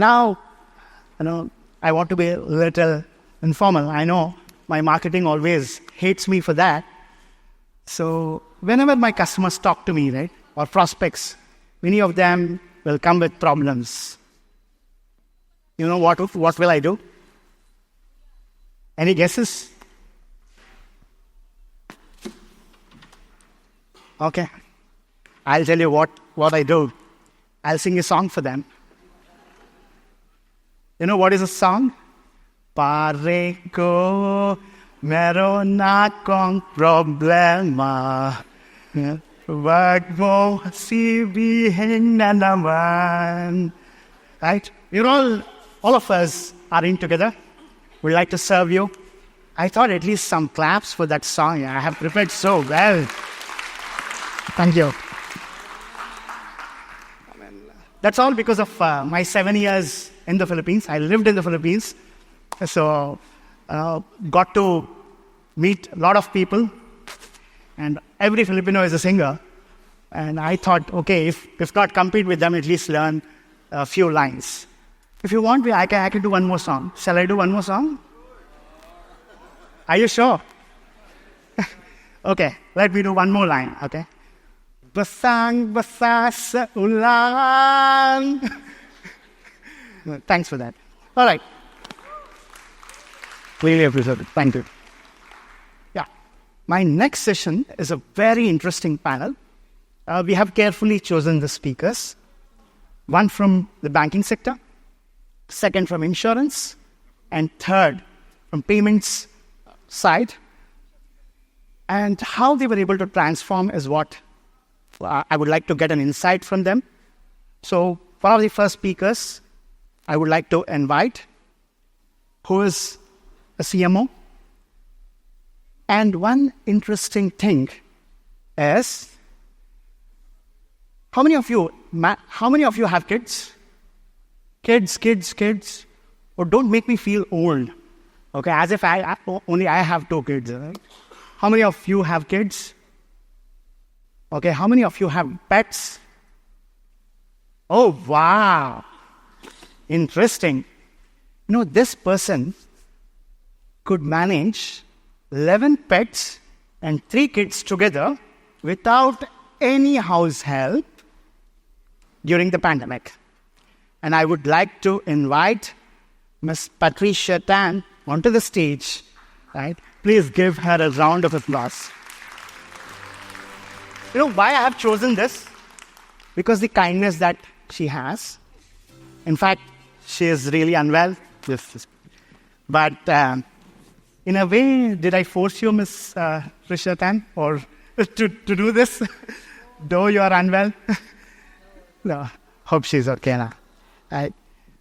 Now, I want to be a little informal. I know my marketing always hates me for that. So whenever my customers talk to me, right, or prospects, many of them will come with problems. You know what will I do? Any guesses? Okay. I'll tell you what I do. I'll sing a song for them. You know what is a song? Pare ko meron akong problema. Wag mo sabihin na naman. Right? All of us are in together. We'd like to serve you. I thought at least some claps for that song. I have prepared so well. Thank you. That's all because of my 7 years in the Philippines. I lived in the Philippines. So got to meet a lot of people. And every Filipino is a singer. And I thought, okay, if not compete with them, at least learn a few lines. If you want, I can do one more song. Shall I do one more song? Are you sure? Okay, let me do one more line, okay? Basang-basa sa ulan. Thanks for that. All right. Really appreciate it. Thank you. Yeah. My next session is a very interesting panel. We have carefully chosen the speakers. One from the banking sector, second from insurance, and third from payments side. And how they were able to transform is what I would like to get an insight from them. So one of the first speakers I would like to invite, who is a CMO. And one interesting thing is, how many of you have kids? Kids. Oh, don't make me feel old. Okay, as if only I have 2 kids. Right? How many of you have kids? Okay, how many of you have pets? Oh, wow. Interesting. This person could manage 11 pets and 3 kids together without any house help during the pandemic. And I would like to invite Miss Patricia N onto the stage. Right? Please give her a round of applause. Why I have chosen this? Because the kindness that she has. In fact, she is really unwell. But in a way, did I force you, Miss Patricia N, or to do this? Though you are unwell? No, hope she's okay now. Right.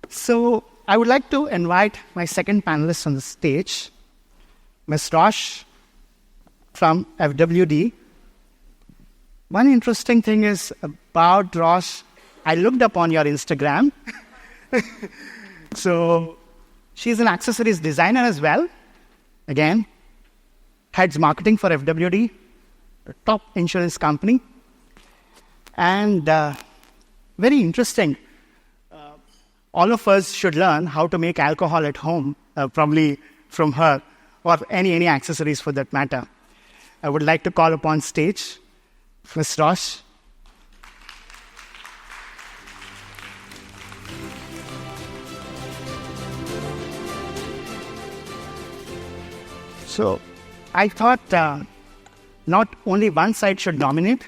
So I would like to invite my second panelist on the stage, Ms. Roche from FWD. One interesting thing is about Roche, I looked up on your Instagram. So she's an accessories designer as well. Again, heads marketing for FWD, a top insurance company. And very interesting. All of us should learn how to make alcohol at home, probably from her, or any accessories for that matter. I would like to call upon stage Ms. Roche. So I thought not only one side should dominate.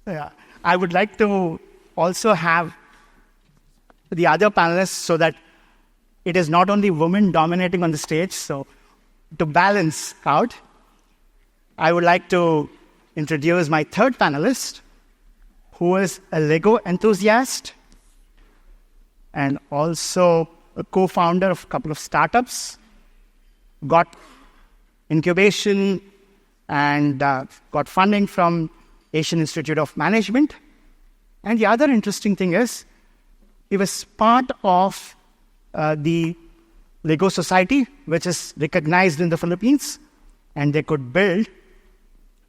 I would like to also have the other panelists so that it is not only women dominating on the stage. So to balance out, I would like to introduce my third panelist, who is a Lego enthusiast and also a co-founder of a couple of startups, got incubation and got funding from Asian Institute of Management. And the other interesting thing is, he was part of the Lego Society, which is recognized in the Philippines, and they could build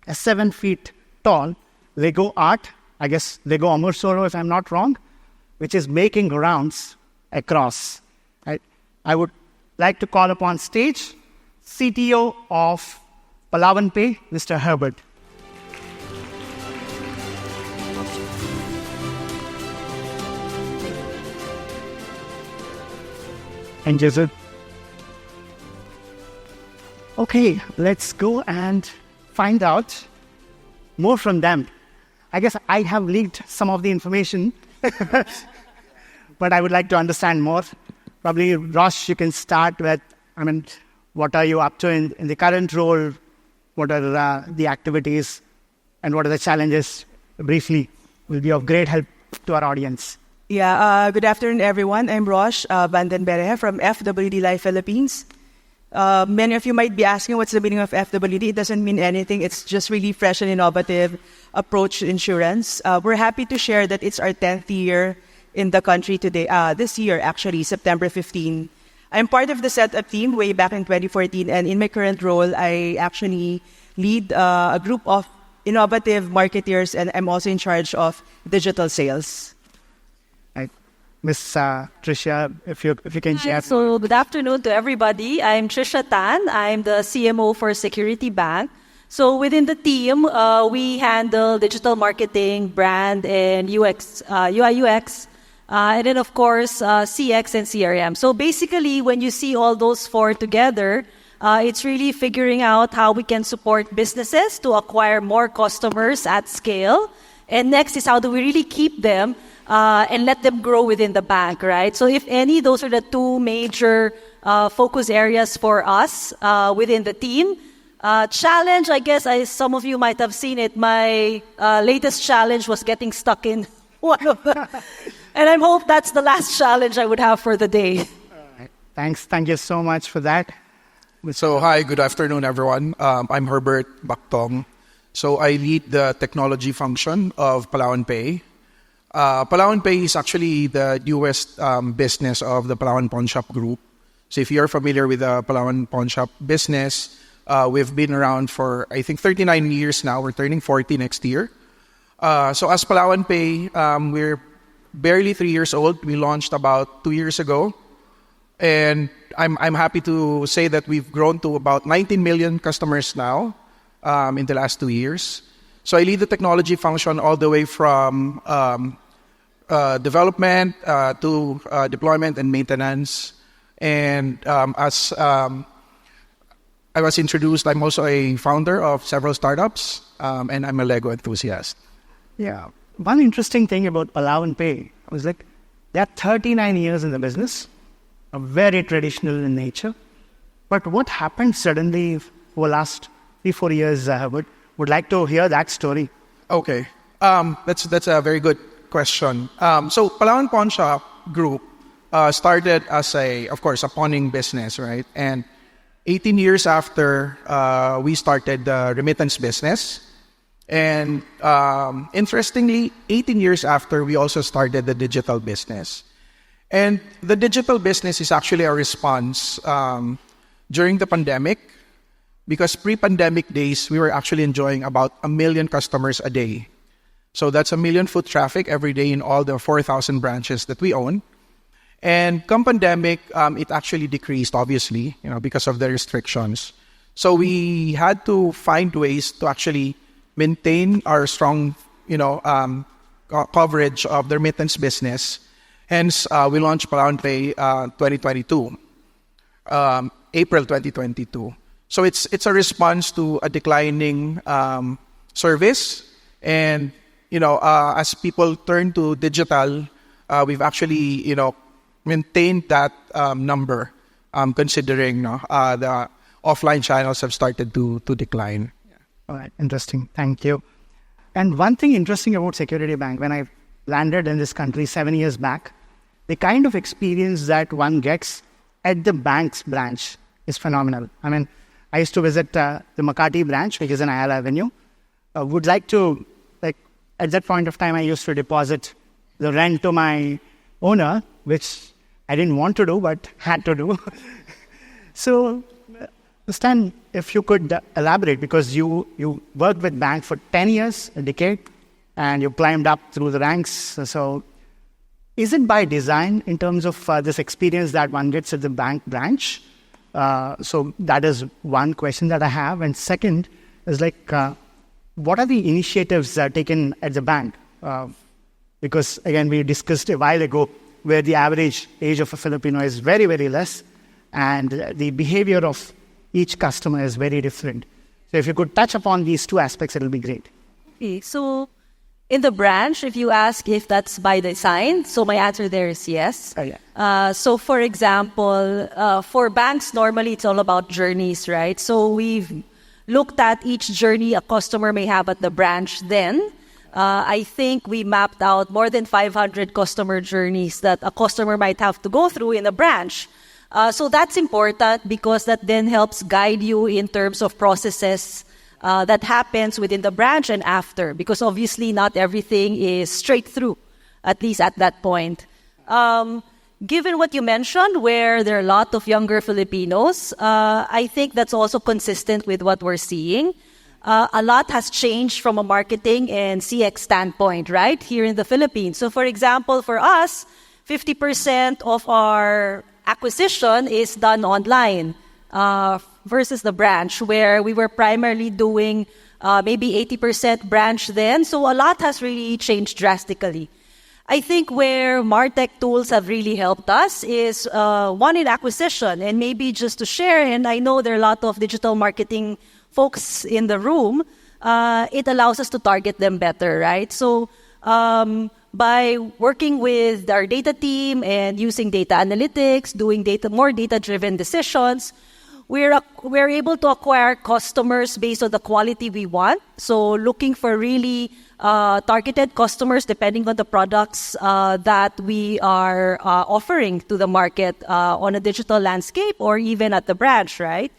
a 7 feet tall Lego art, I guess Lego Amorsoro if I'm not wrong, which is making rounds across. I would like to call upon stage CTO of PalawanPay, Mr. Herbert. And Joseph. Okay, let's go and find out more from them. I guess I have leaked some of the information, but I would like to understand more. Probably, Roche, you can start with, what are you up to in the current role? What are the activities? And what are the challenges? Briefly, will be of great help to our audience. Yeah, good afternoon, everyone. I'm Roche Vandenberghe from FWD Life Philippines. Many of you might be asking what's the meaning of FWD. It doesn't mean anything. It's just really fresh and innovative approach to insurance. We're happy to share that it's our 10th year in the country today. This year, actually, September 15. I'm part of the setup team way back in 2014, and in my current role, I actually lead a group of innovative marketeers, and I'm also in charge of digital sales. Miss Tricia, if you can share. So good afternoon to everybody. I'm Tricia Tan. I'm the CMO for Security Bank. So within the team, we handle digital marketing, brand, and UX, UI UX, and then of course CX and CRM. So basically, when you see all those four together, it's really figuring out how we can support businesses to acquire more customers at scale. And next is how do we really keep them and let them grow within the bank, right? So if any, those are the two major focus areas for us within the team. Challenge, I guess, some of you might have seen it. My latest challenge was getting stuck in one of them. And I hope that's the last challenge I would have for the day. Thanks. Thank you so much for that. So, hi, good afternoon, everyone. I'm Herbert Bactong. So, I lead the technology function of PalawanPay. PalawanPay is actually the newest business of the Palawan Pawn Shop Group. So if you're familiar with the Palawan Pawn Shop business, we've been around for, I think, 39 years now. We're turning 40 next year. So as PalawanPay, we're barely 3 years old. We launched about 2 years ago. And I'm happy to say that we've grown to about 19 million customers now in the last 2 years. So I lead the technology function all the way from development to deployment and maintenance. And as I was introduced, I'm also a founder of several startups, and I'm a Lego enthusiast. Yeah. One interesting thing about PalawanPay was like they're 39 years in the business, very traditional in nature. But what happened suddenly over the last 3-4 years, would like to hear that story. Okay. That's a very good question. So Palawan Pawn Shop Group started as of course, a pawning business, right? And 18 years after, we started the remittance business. And interestingly, 18 years after, we also started the digital business. And the digital business is actually a response during the pandemic, because pre-pandemic days, we were actually enjoying about 1 million customers a day. So that's 1 million foot traffic every day in all the 4,000 branches that we own. And come pandemic, it actually decreased, obviously, because of the restrictions. So we had to find ways to actually maintain our strong, coverage of the remittance business. Hence, we launched PalawanPay 2022, April 2022. So it's a response to a declining service, and as people turn to digital, we've actually maintained that number, considering the offline channels have started to decline. All right, interesting. Thank you. And one thing interesting about Security Bank, when I landed in this country 7 years back, the kind of experience that one gets at the bank's branch is phenomenal. I used to visit the Makati branch, which is in Ayala Avenue. Would like to, at that point of time, I used to deposit the rent to my owner, which I didn't want to do, but had to do. So, Stan, if you could elaborate, because you worked with bank for 10 years, a decade, and you climbed up through the ranks. So, is it by design in terms of this experience that one gets at the bank branch? So that is one question that I have. And second is what are the initiatives taken at the bank? Because again, we discussed a while ago where the average age of a Filipino is very, very less, and the behavior of each customer is very different. So if you could touch upon these two aspects, it'll be great. Okay, so in the branch, if you ask if that's by design, so my answer there is yes. Oh, yeah. So for example, for banks, normally it's all about journeys, right? So we've looked at each journey a customer may have at the branch then. I think we mapped out more than 500 customer journeys that a customer might have to go through in a branch. So that's important because that then helps guide you in terms of processes that happens within the branch and after, because obviously not everything is straight through, at least at that point. Given what you mentioned, where there are a lot of younger Filipinos, I think that's also consistent with what we're seeing. A lot has changed from a marketing and CX standpoint, right, here in the Philippines. So for example, for us, 50% of our acquisition is done online versus the branch, where we were primarily doing maybe 80% branch then. So a lot has really changed drastically. I think where MarTech tools have really helped us is one in acquisition, and maybe just to share, and I know there are a lot of digital marketing folks in the room, it allows us to target them better, right? So by working with our data team and using data analytics, doing more data-driven decisions, we're able to acquire customers based on the quality we want. So looking for really targeted customers depending on the products that we are offering to the market on a digital landscape or even at the branch, right?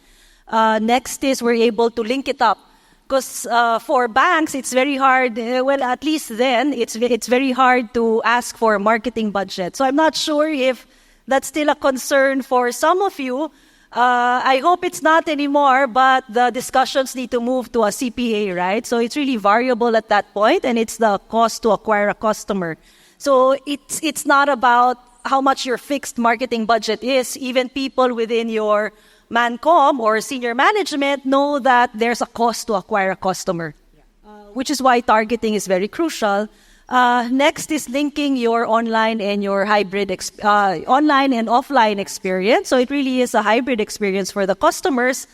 Next is we're able to link it up. Because for banks, it's very hard, well, at least then, it's very hard to ask for a marketing budget. So I'm not sure if that's still a concern for some of you. I hope it's not anymore, but the discussions need to move to a CPA, right? So it's really variable at that point, and it's the cost to acquire a customer. So it's not about how much your fixed marketing budget is. Even people within your Mancom or senior management know that there's a cost to acquire a customer, which is why targeting is very crucial. Next is linking your online and your hybrid online and offline experience. So it really is a hybrid experience for the customers.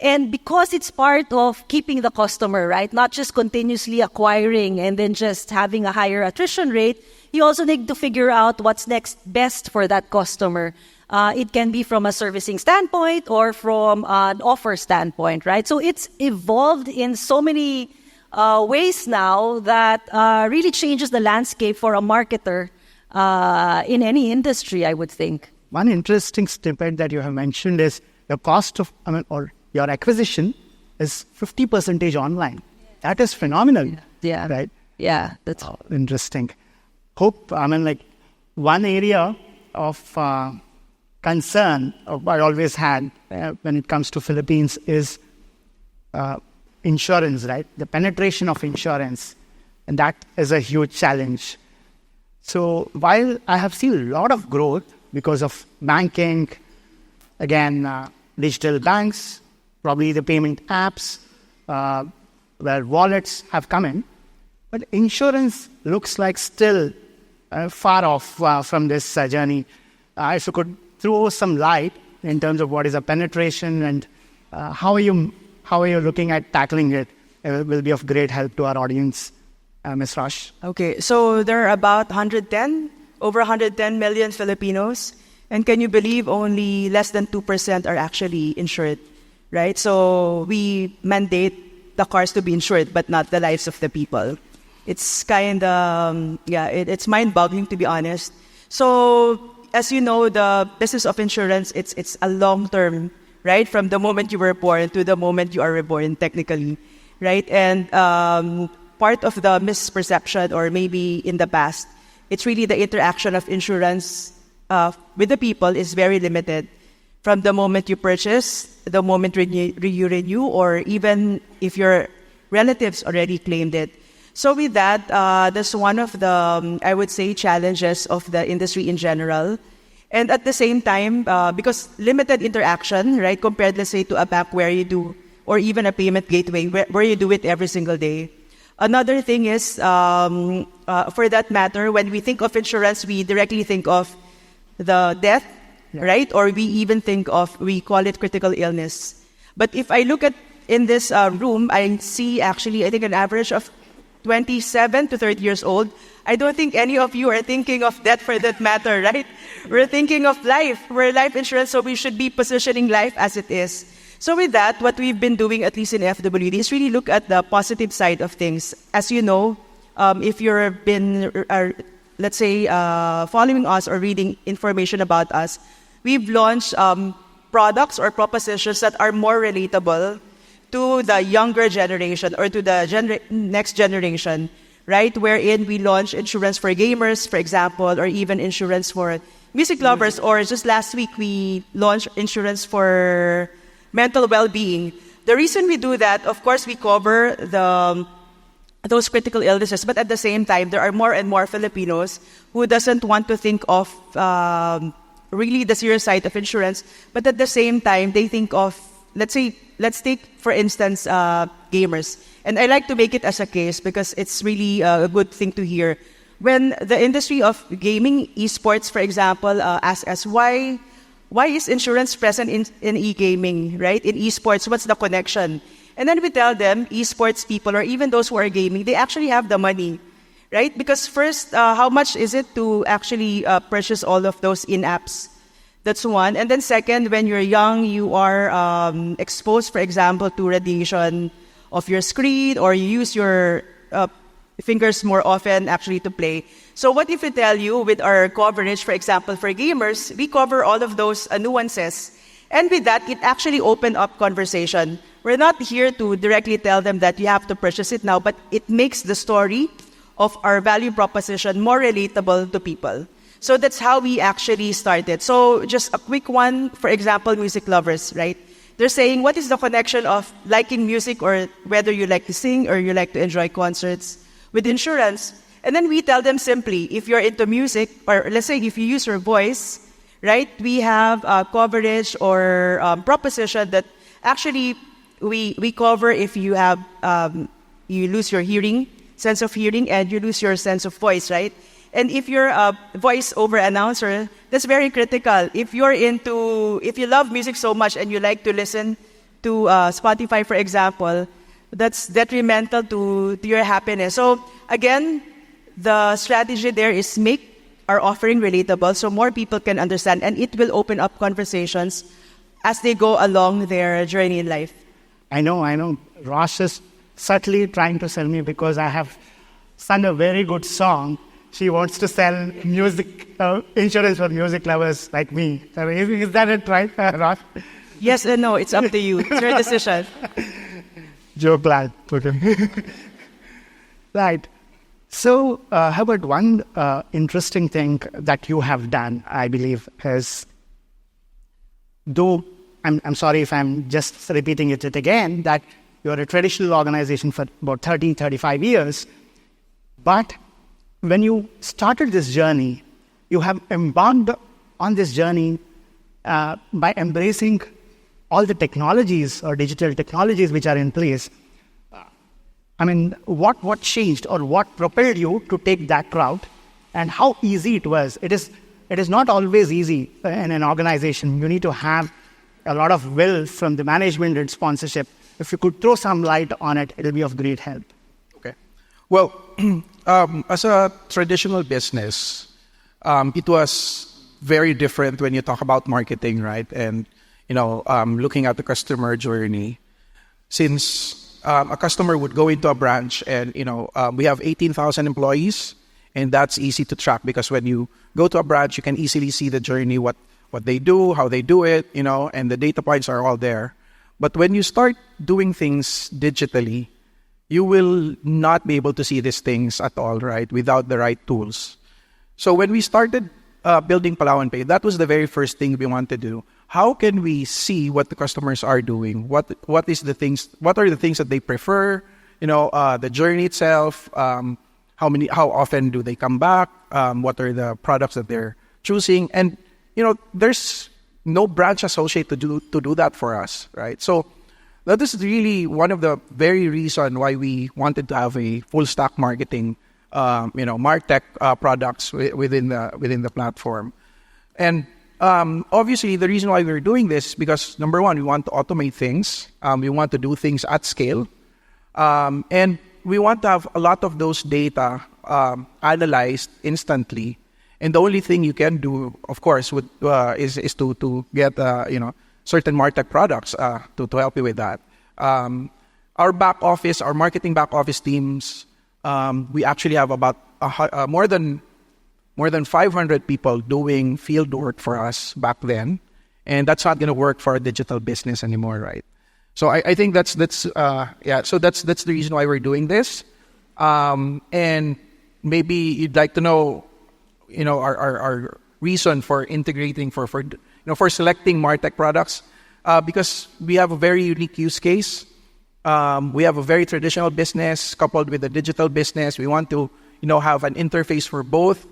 And because it's part of keeping the customer, right, not just continuously acquiring and then just having a higher attrition rate, you also need to figure out what's next best for that customer. It can be from a servicing standpoint or from an offer standpoint, right? So it's evolved in so many ways now that really changes the landscape for a marketer in any industry, I would think. One interesting snippet that you have mentioned is the cost of, or your acquisition is 50% online. That is phenomenal. Yeah. Right? Yeah, that's interesting. Hope, one area of concern I always had when it comes to Philippines is insurance, right? The penetration of insurance, and that is a huge challenge. So while I have seen a lot of growth because of banking, again, digital banks, probably the payment apps, where wallets have come in, but insurance looks like still far off from this journey. If you could throw some light in terms of what is a penetration and how are you looking at tackling it, will be of great help to our audience. Ms. Roche. Okay, so there are about over 110 million Filipinos, and can you believe only less than 2% are actually insured, right? So we mandate the cars to be insured, but not the lives of the people. It's kind of, it's mind-boggling, to be honest. So as you know, the business of insurance, it's a long-term, right? From the moment you were born to the moment you are reborn, technically, right? And part of the misperception, or maybe in the past, it's really the interaction of insurance with the people is very limited. From the moment you purchase, the moment you renew, or even if your relatives already claimed it. So with that, that's one of the, I would say, challenges of the industry in general. And at the same time, because limited interaction, right, compared, let's say, to a bank where you do, or even a payment gateway where you do it every single day. Another thing is, for that matter, when we think of insurance, we directly think of the death, right? Or we even think of, we call it critical illness. But if I look at in this room, I see actually, I think an average of 27 to 30 years old. I don't think any of you are thinking of death for that matter, right? We're thinking of life. We're life insurance, so we should be positioning life as it is. So with that, what we've been doing, at least in FWD, is really look at the positive side of things. As you know, if you've been, let's say, following us or reading information about us, we've launched products or propositions that are more relatable to the younger generation or to the next generation, right? Wherein we launch insurance for gamers, for example, or even insurance for music lovers, or just last week we launched insurance for mental well-being. The reason we do that, of course, we cover those critical illnesses, but at the same time, there are more and more Filipinos who doesn't want to think of really the serious side of insurance, but at the same time, they think of, let's take, for instance, gamers. And I like to make it as a case because it's really a good thing to hear. When the industry of gaming, esports, for example, asks us why is insurance present in e-gaming, right? In esports, what's the connection? And then we tell them, esports people, or even those who are gaming, they actually have the money, right? Because first, how much is it to actually purchase all of those in-apps? That's one. And then second, when you're young, you are exposed, for example, to radiation of your screen, or you use your fingers more often actually to play. So what if we tell you with our coverage, for example, for gamers, we cover all of those nuances. And with that, it actually opened up conversation. We're not here to directly tell them that you have to purchase it now, but it makes the story of our value proposition more relatable to people. So that's how we actually started. So just a quick one, for example, music lovers, right? They're saying, what is the connection of liking music, or whether you like to sing or you like to enjoy concerts, with insurance? And then we tell them simply, if you're into music, or let's say if you use your voice, right, we have coverage or proposition that actually we cover if you have, you lose your sense of hearing, and you lose your sense of voice, right? And if you're a voice-over announcer, that's very critical. If you love music so much and you like to listen to Spotify, for example, that's detrimental to your happiness. So again, the strategy there is make our offering relatable so more people can understand, and it will open up conversations as they go along their journey in life. I know. Roche is subtly trying to sell me because I have sung a very good song. She wants to sell music insurance for music lovers like me. Is that it, right, Roche? Yes and no. It's up to you. It's your decision. Joke lad. Right. So, Herbert, one interesting thing that you have done, I believe, is, though I'm sorry if I'm just repeating it again, that you're a traditional organization for about 30, 35 years, but when you started this journey, you have embarked on this journey by embracing all the technologies or digital technologies which are in place. I mean, what changed or what propelled you to take that route, and how easy it was? It is not always easy in an organization. You need to have a lot of will from the management and sponsorship. If you could throw some light on it, it'll be of great help. Okay. Well, as a traditional business, it was very different when you talk about marketing, right? And, looking at the customer journey. Since a customer would go into a branch and, we have 18,000 employees, and that's easy to track because when you go to a branch, you can easily see the journey, what they do, how they do it, and the data points are all there. But when you start doing things digitally, you will not be able to see these things at all, right, without the right tools. So when we started building PalawanPay, that was the very first thing we wanted to do. How can we see what the customers are doing? What are the things that they prefer? the journey itself, how often do they come back, what are the products that they're choosing, and there's no branch associate to do that for us, right? So that is really one of the very reason why we wanted to have a full stack marketing, MarTech products within the platform. And obviously, the reason why we're doing this is because, number one, we want to automate things. We want to do things at scale. And we want to have a lot of those data analyzed instantly. And the only thing you can do, of course, is to get certain MarTech products to help you with that. Our back office, our marketing back office teams, we actually have about more than 500 people doing field work for us back then, and that's not going to work for a digital business anymore, right? So I think that's the reason why we're doing this. And maybe you'd like to know, our reason for integrating for selecting MarTech products, because we have a very unique use case. We have a very traditional business coupled with a digital business. We want to, have an interface for both.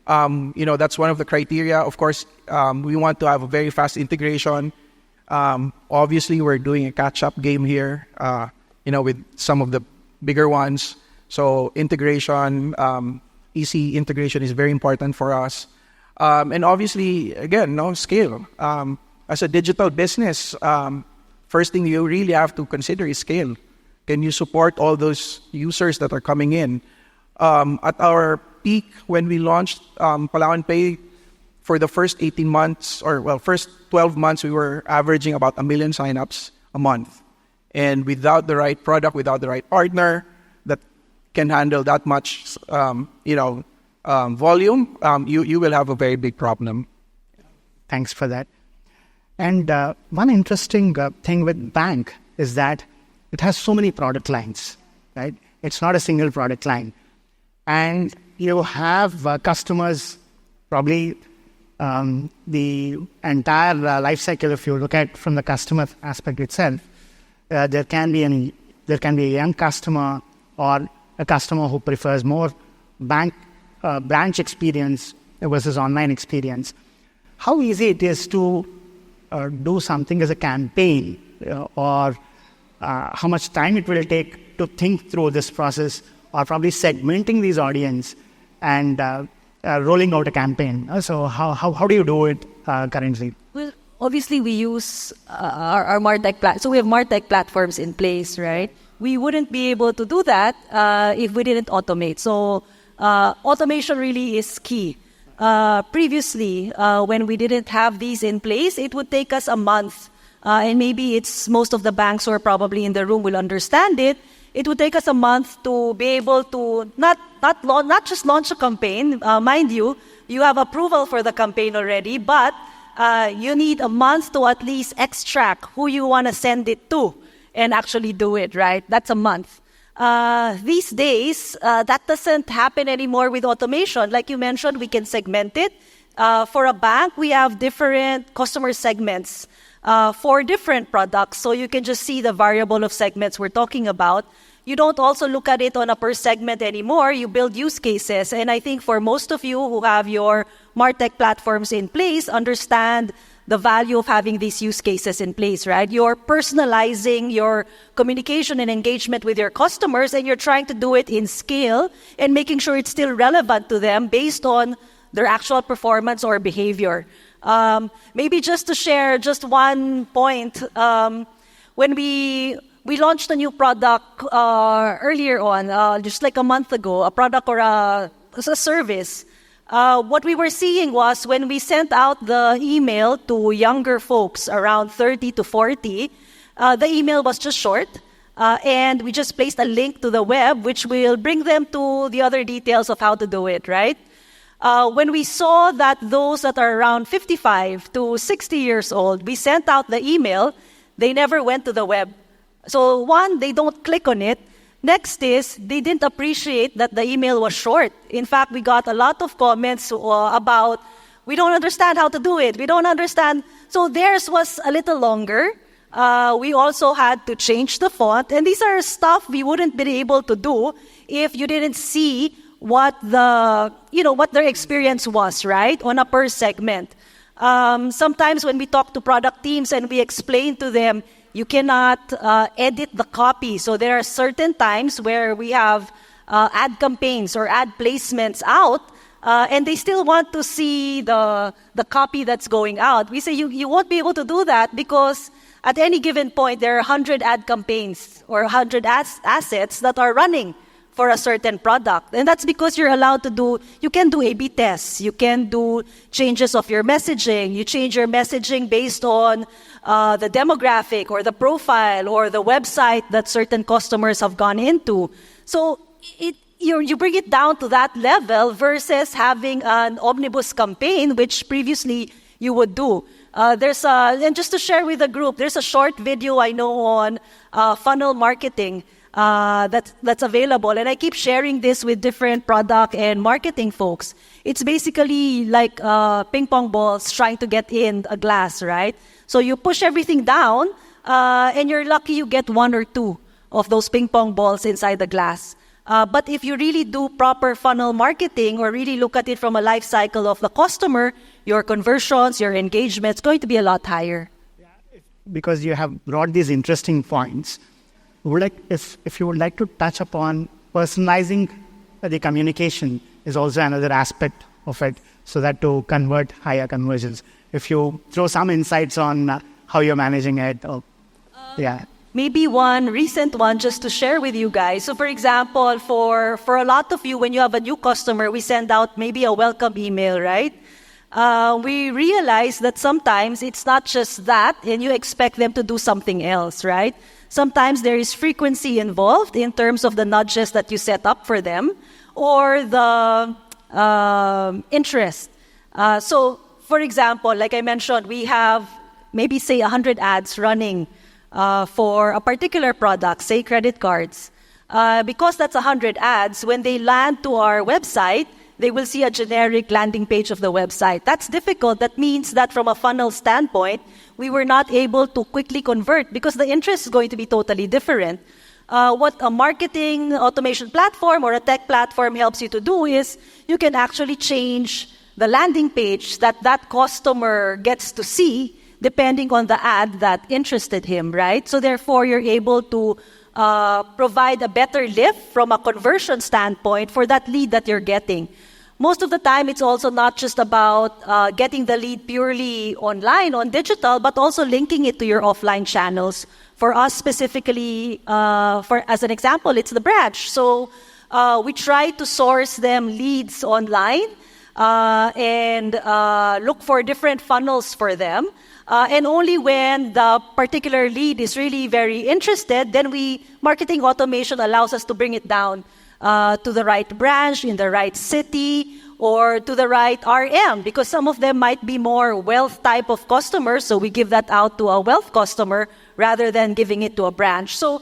That's one of the criteria. Of course, we want to have a very fast integration. Obviously, we're doing a catch-up game here, with some of the bigger ones. So integration, easy integration is very important for us. And obviously, again, scale. As a digital business, first thing you really have to consider is scale. Can you support all those users that are coming in? At our peak, when we launched PalawanPay, for the first 18 months, first 12 months, we were averaging about 1 million signups a month. And without the right product, without the right partner that can handle that much, volume, you will have a very big problem. Thanks for that. And one interesting thing with bank is that it has so many product lines, right? It's not a single product line. And you have customers, probably the entire life cycle, if you look at from the customer aspect itself, there can be a young customer or a customer who prefers more branch experience versus online experience. How easy it is to do something as a campaign, or how much time it will take to think through this process, or probably segmenting these audience and rolling out a campaign. So how do you do it currently? Well, obviously we use our MarTech so we have MarTech platforms in place, right? We wouldn't be able to do that if we didn't automate. So automation really is key. Previously, when we didn't have these in place, it would take us a month. And maybe most of the banks who are probably in the room will understand it. It would take us a month to be able to not just launch a campaign. Mind you, you have approval for the campaign already, but you need a month to at least extract who you want to send it to and actually do it, right? That's a month. These days, that doesn't happen anymore with automation. Like you mentioned, we can segment it. For a bank, we have different customer segments for different products. So you can just see the variable of segments we're talking about. You don't also look at it on a per segment anymore. You build use cases. And I think for most of you who have your MarTech platforms in place, understand the value of having these use cases in place, right? You're personalizing your communication and engagement with your customers, and you're trying to do it in scale and making sure it's still relevant to them based on their actual performance or behavior. Maybe just to share just one point, when we launched a new product earlier on, just like a month ago, a product or a service. What we were seeing was when we sent out the email to younger folks around 30 to 40, the email was just short, and we just placed a link to the web, which will bring them to the other details of how to do it, right? When we saw that those that are around 55 to 60 years old, we sent out the email, they never went to the web. So one, they don't click on it. Next is, they didn't appreciate that the email was short. In fact, we got a lot of comments about, we don't understand how to do it. We don't understand. So theirs was a little longer. We also had to change the font. And these are stuff we wouldn't be able to do if you didn't see what what their experience was, right, on a per segment. Sometimes when we talk to product teams and we explain to them, you cannot edit the copy. So there are certain times where we have ad campaigns or ad placements out, and they still want to see the copy that's going out. We say you won't be able to do that because at any given point, there are 100 ad campaigns or 100 assets that are running for a certain product. And that's because you can do A/B tests. You can do changes of your messaging. You change your messaging based on the demographic or the profile or the website that certain customers have gone into. So you bring it down to that level versus having an omnibus campaign, which previously you would do. And just to share with the group, there's a short video I know on funnel marketing that's available, and I keep sharing this with different product and marketing folks. It's basically like ping pong balls trying to get in a glass, right? So you push everything down, and you're lucky you get one or two of those ping pong balls inside the glass. But if you really do proper funnel marketing or really look at it from a life cycle of the customer, your conversions, your engagement is going to be a lot higher. Because you have brought these interesting points, if you would like to touch upon personalizing the communication is also another aspect of it, so that to convert higher conversions. If you throw some insights on how you're managing it. Maybe one recent one just to share with you guys. So for example, for a lot of you, when you have a new customer, we send out maybe a welcome email, right? We realize that sometimes it's not just that, and you expect them to do something else, right? Sometimes there is frequency involved in terms of the nudges that you set up for them or the interest. So for example, like I mentioned, we have maybe say 100 ads running for a particular product, say credit cards. Because that's 100 ads, when they land to our website, they will see a generic landing page of the website. That's difficult. That means that from a funnel standpoint, we were not able to quickly convert because the interest is going to be totally different. What a marketing automation platform or a tech platform helps you to do is you can actually change the landing page that customer gets to see depending on the ad that interested him, right? So therefore, you're able to provide a better lift from a conversion standpoint for that lead that you're getting. Most of the time, it's also not just about getting the lead purely online, on digital, but also linking it to your offline channels. For us specifically, as an example, it's the branch. So we try to source them leads online and look for different funnels for them. And only when the particular lead is really very interested, then marketing automation allows us to bring it down to the right branch, in the right city, or to the right RM, because some of them might be more wealth type of customers, so we give that out to a wealth customer rather than giving it to a branch. So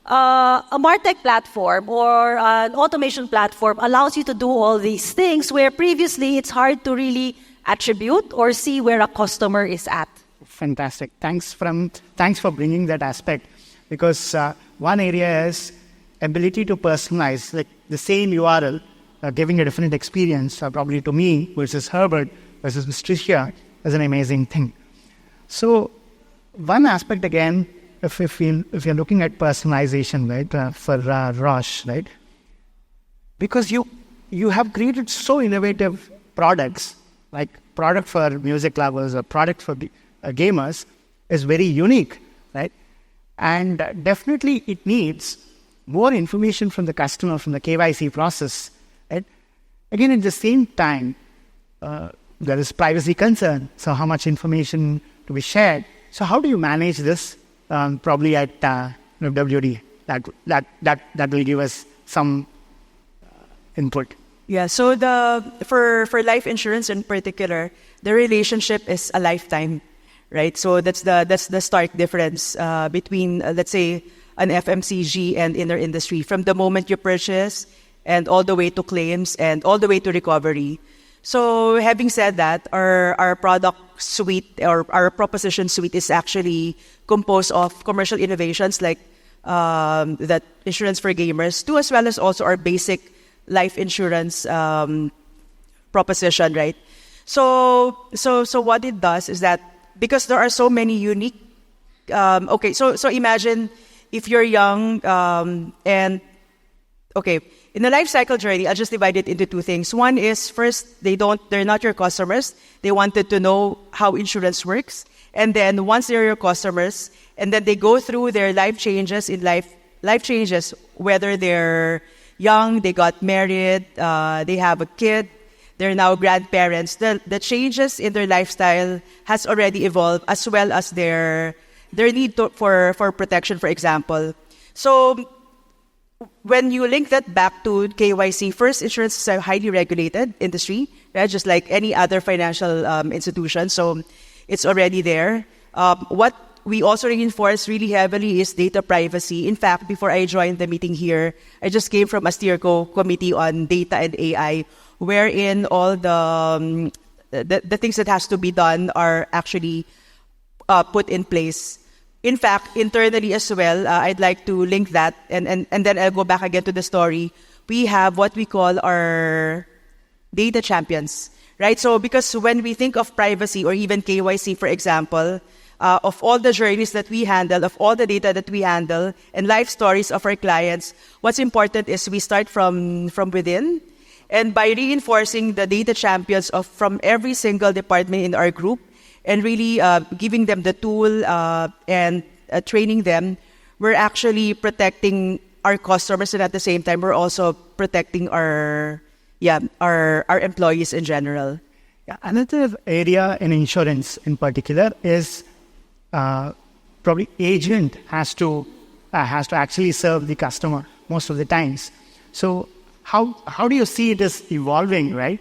a MarTech platform or an automation platform allows you to do all these things where previously it's hard to really attribute or see where a customer is at. Fantastic. Thanks for bringing that aspect, because one area is ability to personalize, like the same URL, giving a different experience, probably to me versus Herbert versus Patricia, is an amazing thing. So one aspect again, if you're looking at personalization, right, for Roche, right, because you have created so innovative products, like product for music lovers or product for gamers is very unique, right? And definitely it needs more information from the customer, from the KYC process, right? Again, at the same time, there is privacy concern. So how much information to be shared? So how do you manage this? Probably at FWD, that will give us some input. Yeah, so for life insurance in particular, the relationship is a lifetime, right? So that's the stark difference between let's say an FMCG and in our industry, from the moment you purchase and all the way to claims and all the way to recovery. So having said that, our product suite or our proposition suite is actually composed of commercial innovations like that insurance for gamers, too, as well as also our basic life insurance proposition, right? So what it does is that because there are so many unique, so imagine if you're young and in the life cycle journey, I'll just divide it into two things. One is first, they're not your customers. They wanted to know how insurance works. And then once they're your customers, and then they go through their life changes, whether they're young, they got married, they have a kid, they're now grandparents. The changes in their lifestyle has already evolved, as well as their need for protection, for example. So when you link that back to KYC, first, insurance is a highly regulated industry, right? Just like any other financial institution. So it's already there. What we also reinforce really heavily is data privacy. In fact, before I joined the meeting here, I just came from a SteerCo committee on data and AI, wherein all the things that has to be done are actually put in place. In fact, internally as well, I'd like to link that, and then I'll go back again to the story. We have what we call our data champions, right? So because when we think of privacy or even KYC, for example, of all the journeys that we handle, of all the data that we handle, and life stories of our clients, what's important is we start from within. And by reinforcing the data champions from every single department in our group, and really giving them the tool and training them, we're actually protecting our customers, and at the same time, we're also protecting our employees in general. Yeah, another area in insurance in particular is probably agent has to actually serve the customer most of the times. So how do you see it as evolving, right?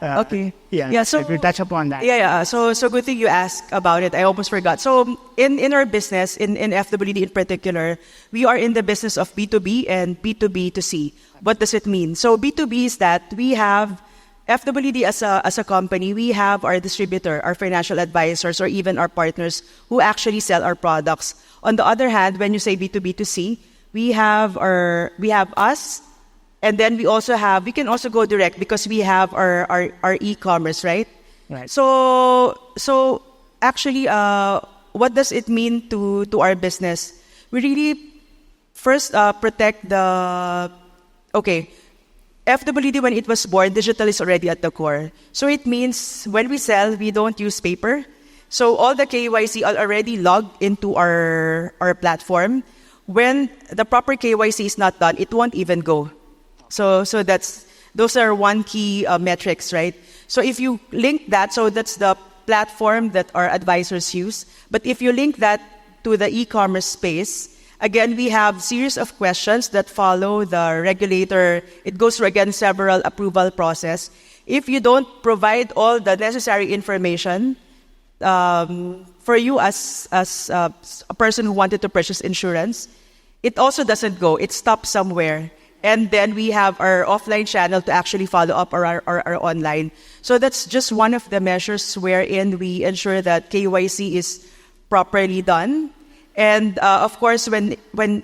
Okay. Yeah. So if you touch upon that. Yeah. So good thing you asked about it. I almost forgot. So in our business, in FWD in particular, we are in the business of B2B and B2B2C. What does it mean? So B2B is that we have FWD as a company, we have our distributor, our financial advisors, or even our partners who actually sell our products. On the other hand, when you say B2B2C, we have us. And then we can also go direct because we have our e-commerce, right? Right. So actually, what does it mean to our business? We really first protect FWD, when it was born, digital is already at the core. So it means when we sell, we don't use paper. So all the KYC are already logged into our platform. When the proper KYC is not done, it won't even go. So those are one key metrics, right? So if you link that, so that's the platform that our advisors use. But if you link that to the e-commerce space, again, we have series of questions that follow the regulator. It goes through, again, several approval process. If you don't provide all the necessary information for you as a person who wanted to purchase insurance, it also doesn't go. It stops somewhere. And then we have our offline channel to actually follow up our online. So that's just one of the measures wherein we ensure that KYC is properly done. And of course, when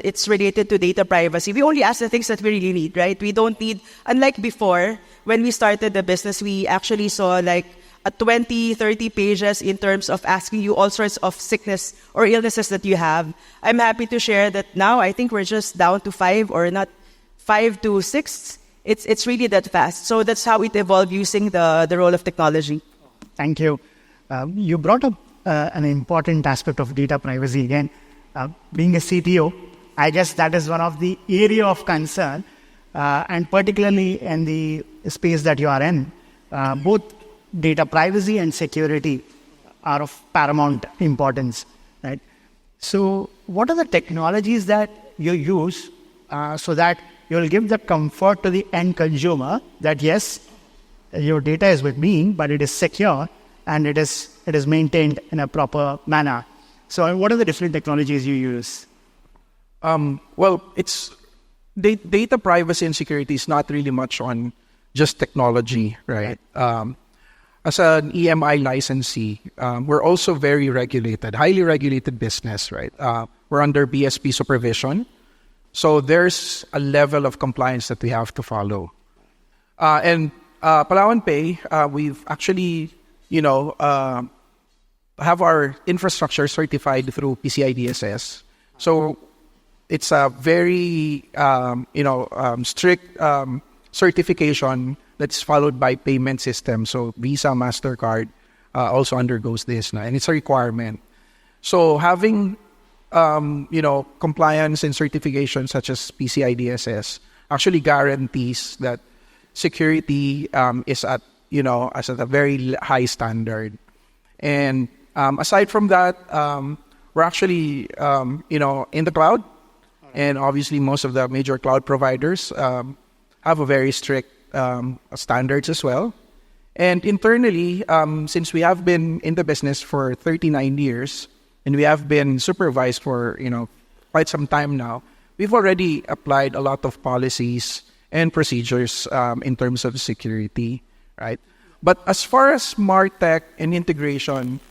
it's related to data privacy, we only ask the things that we really need, right? We don't need, unlike before, when we started the business, we actually saw like a 20, 30 pages in terms of asking you all sorts of sickness or illnesses that you have. I'm happy to share that now I think we're just down to 5 to 6. It's really that fast. So that's how it evolved using the role of technology. Thank you. You brought up an important aspect of data privacy again. Being a CTO, I guess that is one of the area of concern, and particularly in the space that you are in. Both data privacy and security are of paramount importance, right? So what are the technologies that you use so that you'll give the comfort to the end consumer that yes, your data is with me, but it is secure and it is maintained in a proper manner. So what are the different technologies you use? Well, it's data privacy and security is not really much on just technology, right? As an EMI licensee, we're also very regulated, highly regulated business, right? We're under BSP supervision. So there's a level of compliance that we have to follow. And PalawanPay, we've actually, have our infrastructure certified through PCI DSS. So it's a very, strict certification that's followed by payment system. So Visa, MasterCard also undergoes this now, and it's a requirement. So having, compliance and certification such as PCI DSS actually guarantees that security is at a very high standard. And aside from that, we're actually, in the cloud. And obviously, most of the major cloud providers have a very strict standards as well. And internally, since we have been in the business for 39 years, and we have been supervised for, quite some time now, we've already applied a lot of policies and procedures in terms of security, right? But as far as MarTech and integration,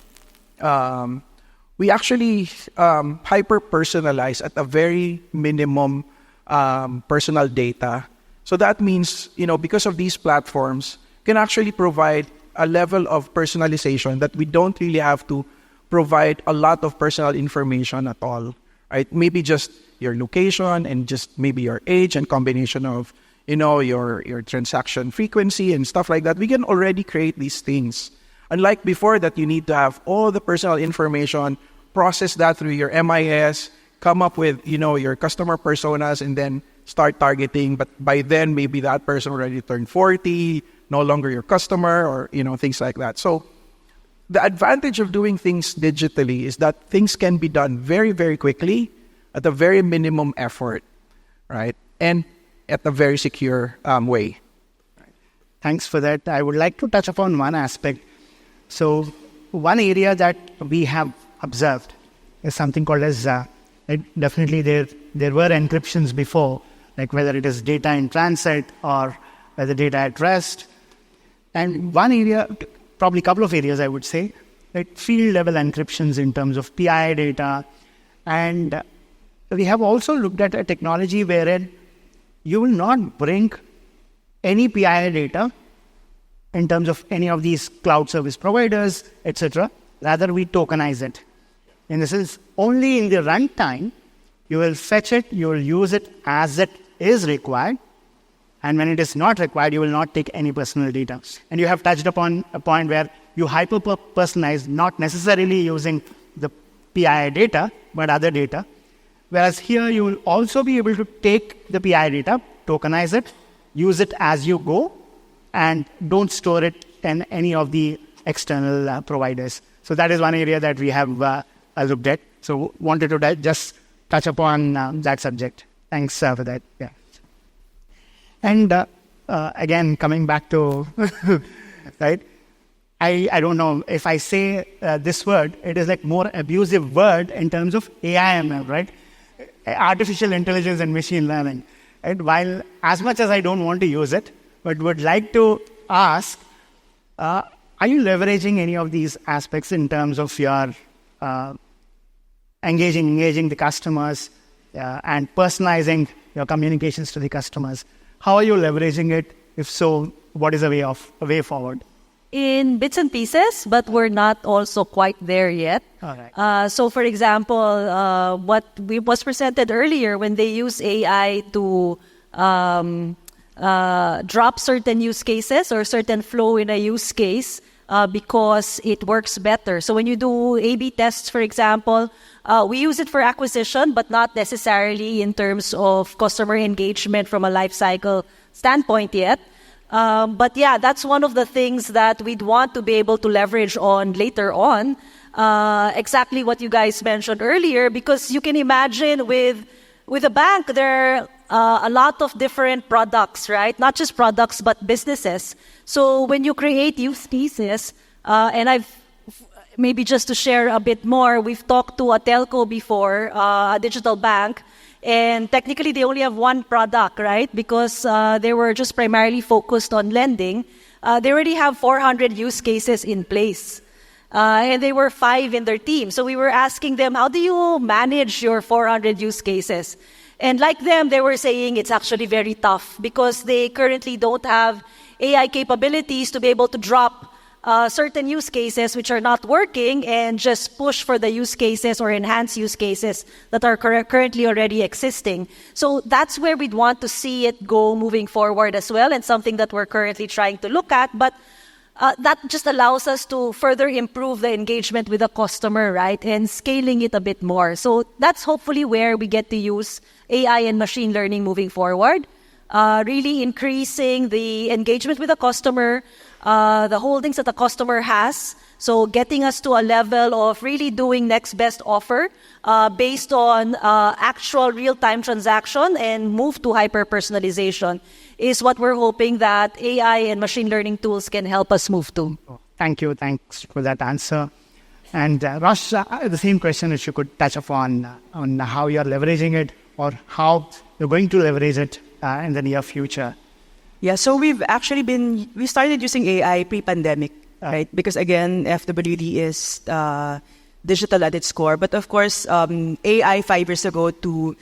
we actually hyper-personalize at a very minimum personal data. So that means, because of these platforms, can actually provide a level of personalization that we don't really have to provide a lot of personal information at all, right? Maybe just your location and just maybe your age and combination of, your transaction frequency and stuff like that. We can already create these things. Unlike before that you need to have all the personal information, process that through your MIS, come up with, your customer personas, and then start targeting. But by then, maybe that person already turned 40, no longer your customer, or, things like that. So the advantage of doing things digitally is that things can be done very, very quickly at a very minimum effort, right? And at a very secure way. Thanks for that. I would like to touch upon one aspect. So one area that we have observed is something called as, definitely there were encryptions before, like whether it is data in transit or whether data at rest. And one area, probably a couple of areas I would say, like field level encryptions in terms of PI data. And we have also looked at a technology wherein you will not bring any PI data in terms of any of these cloud service providers, etc. Rather, we tokenize it. And this is only in the runtime, you will fetch it, you will use it as it is required. And when it is not required, you will not take any personal data. And you have touched upon a point where you hyper-personalize, not necessarily using the PI data, but other data. Whereas here, you will also be able to take the PI data, tokenize it, use it as you go, and don't store it in any of the external providers. So that is one area that we have looked at. So wanted to just touch upon that subject. Thanks for that. Yeah. And again, coming back to, right, I don't know if I say this word, it is like more abusive word in terms of AIML, right? Artificial intelligence and machine learning. Right? While as much as I don't want to use it, but would like to ask, are you leveraging any of these aspects in terms of your engaging the customers and personalizing your communications to the customers? How are you leveraging it? If so, what is a way forward? In bits and pieces, but we're not also quite there yet. All right. So, for example, what was presented earlier, when they use AI to drop certain use cases or certain flow in a use case because it works better. So when you do A/B tests, for example, we use it for acquisition, but not necessarily in terms of customer engagement from a life cycle standpoint yet. But yeah, that's one of the things that we'd want to be able to leverage on later on. Exactly what you guys mentioned earlier, because you can imagine with a bank, there are a lot of different products, right? Not just products, but businesses. So when you create use cases, and maybe just to share a bit more, we've talked to a telco before, a digital bank, And technically, they only have one product, right? Because they were just primarily focused on lending. They already have 400 use cases in place. And they were 5 in their team. So we were asking them, how do you manage your 400 use cases? And like them, they were saying it's actually very tough because they currently don't have AI capabilities to be able to drop certain use cases which are not working and just push for the use cases or enhance use cases that are currently already existing. So that's where we'd want to see it go moving forward as well, and something that we're currently trying to look at. But that just allows us to further improve the engagement with the customer, right? And scaling it a bit more. So that's hopefully where we get to use AI and machine learning moving forward. Really increasing the engagement with the customer, the holdings that the customer has. So getting us to a level of really doing next best offer based on actual real-time transaction and move to hyper-personalization is what we're hoping that AI and machine learning tools can help us move to. Thank you. Thanks for that answer. And Roche, the same question, if you could touch upon on how you're leveraging it or how you're going to leverage it in the near future. Yeah, so we started using AI pre-pandemic, right? Because again, FWD is digital at its core. But of course, AI 5 years ago to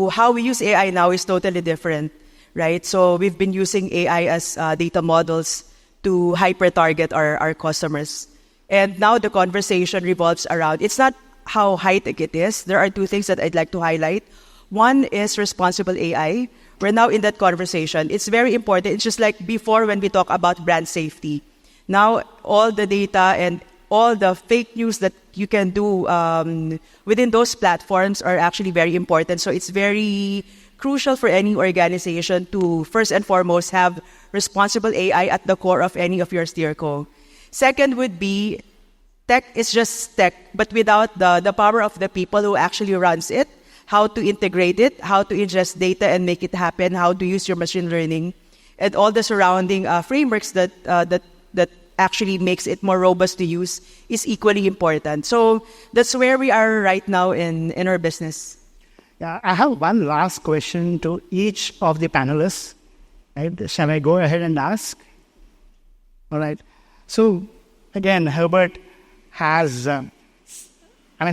how we use AI now is totally different, right? So we've been using AI as data models to hyper-target our customers. And now the conversation revolves around, it's not how high-tech it is. There are 2 things that I'd like to highlight. One is responsible AI. We're now in that conversation. It's very important. It's just like before when we talk about brand safety. Now, all the data and all the fake news that you can do within those platforms are actually very important. So it's very crucial for any organization to first and foremost have responsible AI at the core of any of your steerco. Second would be tech is just tech, but without the power of the people who actually runs it, how to integrate it, how to ingest data and make it happen, how to use your machine learning, and all the surrounding frameworks that actually makes it more robust to use is equally important. So that's where we are right now in our business. Yeah, I have one last question to each of the panelists. Right? Shall I go ahead and ask? All right. So again, Herbert has,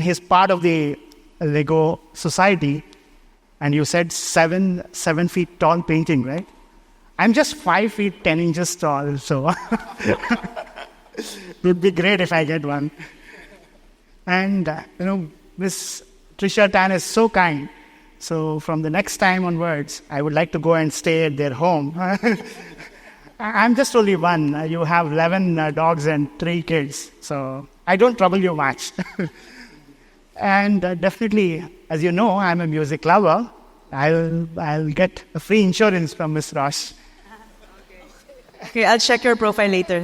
he's part of the Lego society, and you said 7 feet tall painting, right? I'm just 5 feet 10 inches tall, so it would be great if I get one. And Miss Patricia N is so kind. So from the next time onwards, I would like to go and stay at their home. I'm just only one. You have 11 dogs and 3 kids, so I don't trouble you much. And definitely, as you know, I'm a music lover. I'll get a free insurance from Miss Roche. Okay, I'll check your profile later.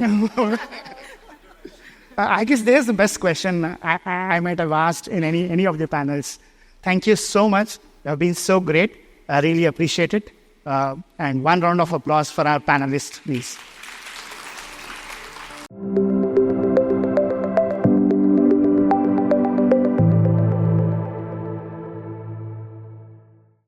I guess there's the best question I might have asked in any of the panels. Thank you so much. You have been so great. I really appreciate it. And one round of applause for our panelists, please.